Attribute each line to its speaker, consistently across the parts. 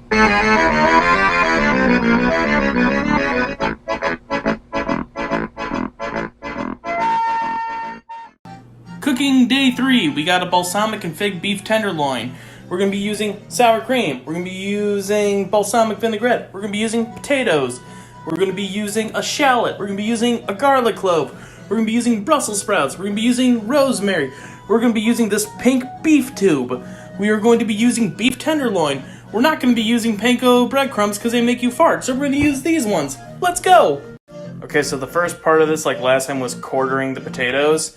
Speaker 1: Cooking day 3, we got a balsamic and fig beef tenderloin. We're going to be using sour cream. We're going to be using balsamic vinaigrette. We're going to be using potatoes. We're going to be using a shallot. We're going to be using a garlic clove. We're going to be using Brussels sprouts. We're going to be using rosemary. We're going to be using this pink beef tube. We are going to be using beef tenderloin. We're not going to be using panko breadcrumbs because they make you fart, so we're going to use these ones. Let's go! Okay, so the first part of this, like last time, was quartering the potatoes.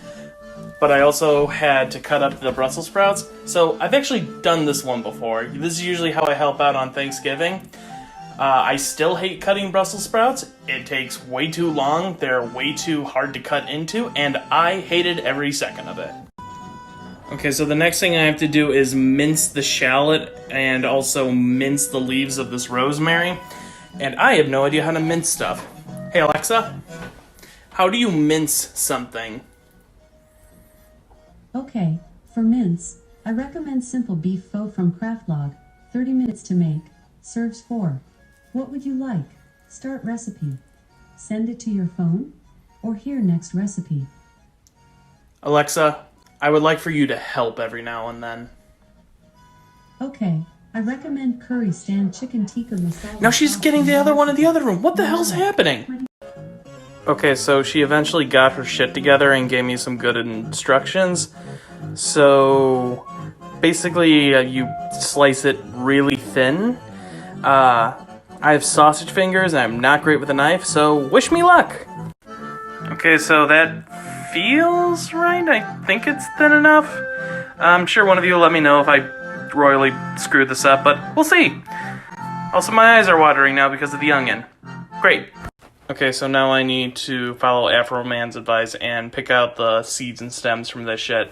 Speaker 1: But I also had to cut up the Brussels sprouts. So I've actually done this one before. This is usually how I help out on Thanksgiving. I still hate cutting Brussels sprouts. It takes way too long. They're way too hard to cut into, and I hated every second of it. Okay, so the next thing I have to do is mince the shallot and also mince the leaves of this rosemary. And I have no idea how to mince stuff. Hey Alexa, how do you mince something?
Speaker 2: Okay, for mince, I recommend simple beef faux from Craftlog, 30 minutes to make, serves 4. What would you like? Start recipe. Send it to your phone? Or here next recipe.
Speaker 1: Alexa, I would like for you to help every now and then.
Speaker 2: Okay, I recommend curry stand chicken tikka masala.
Speaker 1: Now she's getting the other one in the other room. What the hell's happening? Okay, so she eventually got her shit together and gave me some good instructions. So, basically, you slice it really thin. I have sausage fingers and I'm not great with a knife, so wish me luck! Okay, so that feels right. I think it's thin enough. I'm sure one of you will let me know if I royally screwed this up, but we'll see. Also, my eyes are watering now because of the onion. Great. Okay, so now I need to follow Afro Man's advice and pick out the seeds and stems from this shit.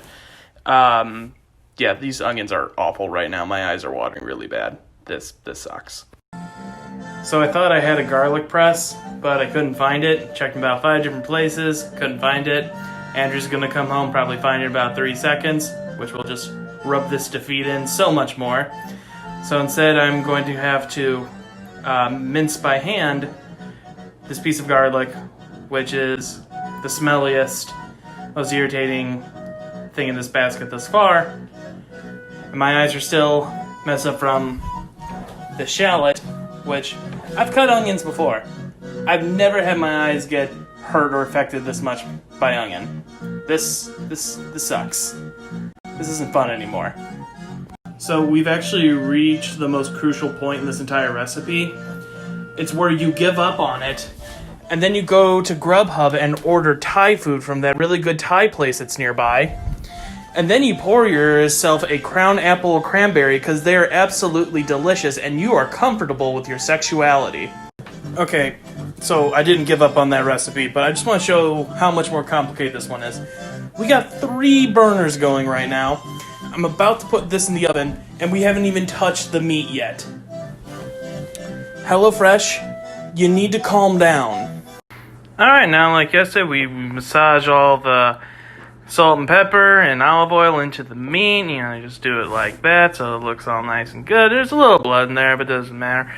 Speaker 1: Yeah, these onions are awful right now. My eyes are watering really bad. This sucks. So I thought I had a garlic press, but I couldn't find it. Checked in about 5 different places, couldn't find it. Andrew's gonna come home, probably find it in about 30 seconds, which will just rub this defeat in so much more. So instead, I'm going to have to mince by hand this piece of garlic, which is the smelliest, most irritating thing in this basket thus far. And my eyes are still messed up from the shallot, which I've cut onions before. I've never had my eyes get hurt or affected this much by onion. This sucks. This isn't fun anymore. So we've actually reached the most crucial point in this entire recipe. It's where you give up on it, and then you go to Grubhub and order Thai food from that really good Thai place that's nearby. And then you pour yourself a crown apple or cranberry because they're absolutely delicious and you are comfortable with your sexuality. Okay, so I didn't give up on that recipe, but I just want to show how much more complicated this one is. We got 3 burners going right now. I'm about to put this in the oven, and we haven't even touched the meat yet. HelloFresh, you need to calm down. Alright, now like yesterday, we massage all the salt and pepper and olive oil into the meat. You know, you just do it like that so it looks all nice and good. There's a little blood in there, but it doesn't matter.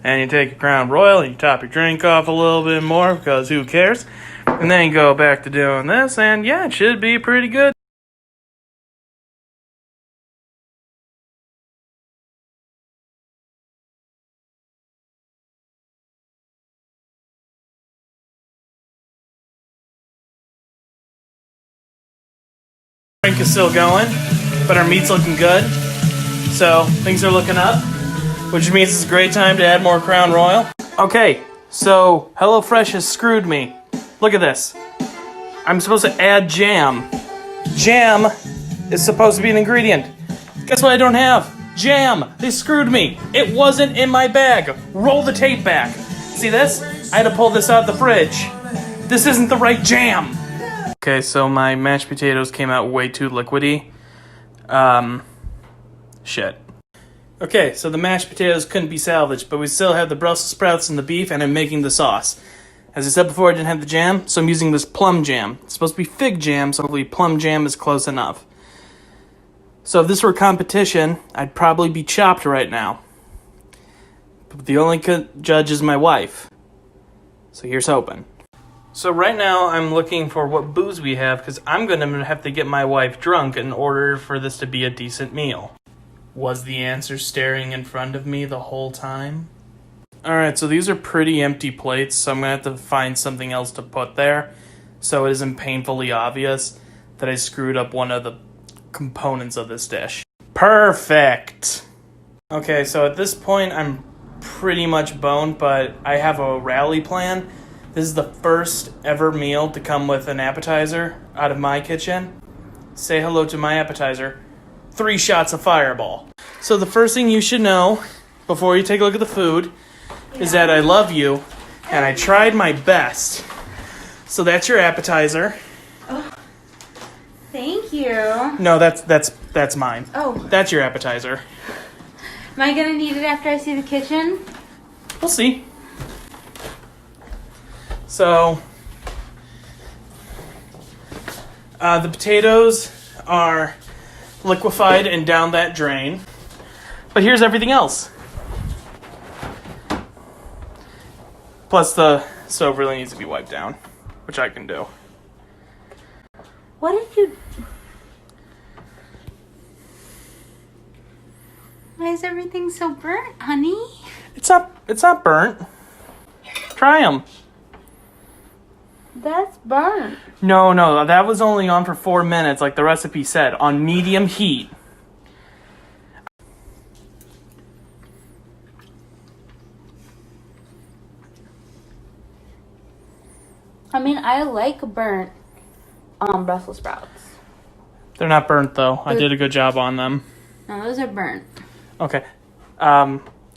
Speaker 1: And you take your Crown Royal and you top your drink off a little bit more because who cares? And then you go back to doing this, and yeah, it should be pretty good. Drink is still going, but our meat's looking good, so things are looking up, which means it's a great time to add more Crown Royal. Okay, so HelloFresh has screwed me. Look at this. I'm supposed to add jam. Jam is supposed to be an ingredient. Guess what I don't have? Jam. They screwed me. It wasn't in my bag. Roll the tape back. See this? I had to pull this out of the fridge. This isn't the right jam. Okay, so my mashed potatoes came out way too liquidy. Shit. Okay, so the mashed potatoes couldn't be salvaged, but we still have the Brussels sprouts and the beef, and I'm making the sauce. As I said before, I didn't have the jam, so I'm using this plum jam. It's supposed to be fig jam, so hopefully plum jam is close enough. So if this were a competition, I'd probably be chopped right now. But the only judge is my wife. So here's hoping. So right now I'm looking for what booze we have because I'm going to have to get my wife drunk in order for this to be a decent meal. Was the answer staring in front of me the whole time? Alright, so these are pretty empty plates, so I'm going to have to find something else to put there so it isn't painfully obvious that I screwed up one of the components of this dish. Perfect! Okay, so at this point I'm pretty much boned, but I have a rally plan. This is the first ever meal to come with an appetizer out of my kitchen. Say hello to my appetizer. 3 shots of Fireball. So the first thing you should know before you take a look at the food is that I love you and I tried my best. So that's your appetizer.
Speaker 3: Oh, thank you.
Speaker 1: No, that's mine.
Speaker 3: Oh.
Speaker 1: That's your appetizer.
Speaker 3: Am I gonna need it after I see the kitchen?
Speaker 1: We'll see. So, the potatoes are liquefied and down that drain. But here's everything else. Plus the stove really needs to be wiped down, which I can do.
Speaker 3: What did you... Why is everything so burnt, honey?
Speaker 1: It's not burnt. Try them.
Speaker 3: That's burnt.
Speaker 1: No, that was only on for 4 minutes, like the recipe said, on medium heat.
Speaker 3: I mean, I like burnt Brussels sprouts.
Speaker 1: They're not burnt though. I did a good job on them.
Speaker 3: No, those are burnt.
Speaker 1: Okay.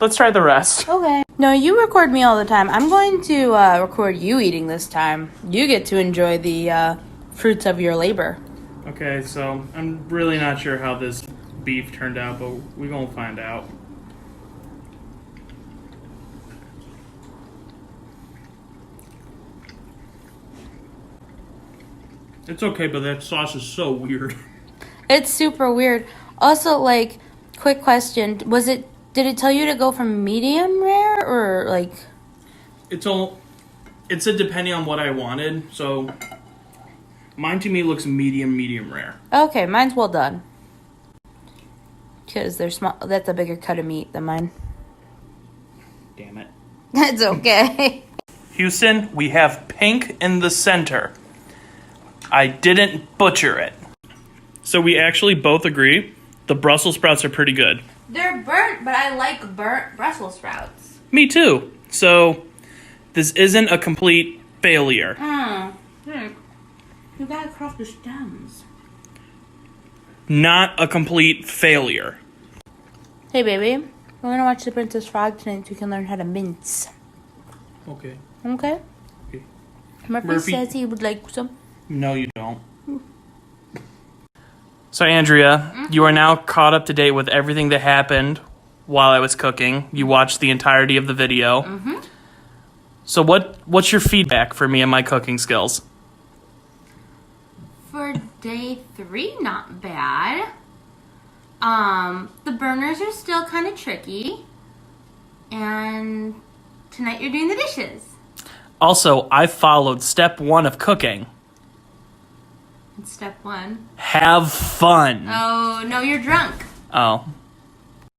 Speaker 1: Let's try the rest.
Speaker 3: Okay. No, you record me all the time. I'm going to record you eating this time. You get to enjoy the fruits of your labor.
Speaker 1: Okay, so I'm really not sure how this beef turned out, but we're gonna find out. It's okay, but that sauce is so weird.
Speaker 3: It's super weird. Also, like, quick question. Did it tell you to go from medium rare or like...
Speaker 1: It said depending on what I wanted, so mine to me looks medium rare.
Speaker 3: Okay, mine's well done. Because they're small. That's a bigger cut of meat than mine.
Speaker 1: Damn it.
Speaker 3: That's okay.
Speaker 1: Houston, we have pink in the center. I didn't butcher it. So we actually both agree the Brussels sprouts are pretty good.
Speaker 3: They're burnt, but I like burnt Brussels sprouts.
Speaker 1: Me too. So this isn't a complete failure.
Speaker 3: You gotta cross the stems.
Speaker 1: Not a complete failure.
Speaker 3: Hey, baby. We're gonna watch The Princess Frog tonight so we can learn how to mince.
Speaker 1: Okay.
Speaker 3: Okay?
Speaker 1: Okay.
Speaker 3: Murphy says he would like some.
Speaker 1: No, you don't. So, Andrea, you are now caught up to date with everything that happened while I was cooking. You watched the entirety of the video. Mm-hmm. So what's your feedback for me and my cooking skills?
Speaker 3: For day 3, not bad. The burners are still kind of tricky. And tonight you're doing the dishes.
Speaker 1: Also, I followed step 1 of cooking.
Speaker 3: Step 1.
Speaker 1: Have fun.
Speaker 3: Oh, no, you're drunk.
Speaker 1: Oh.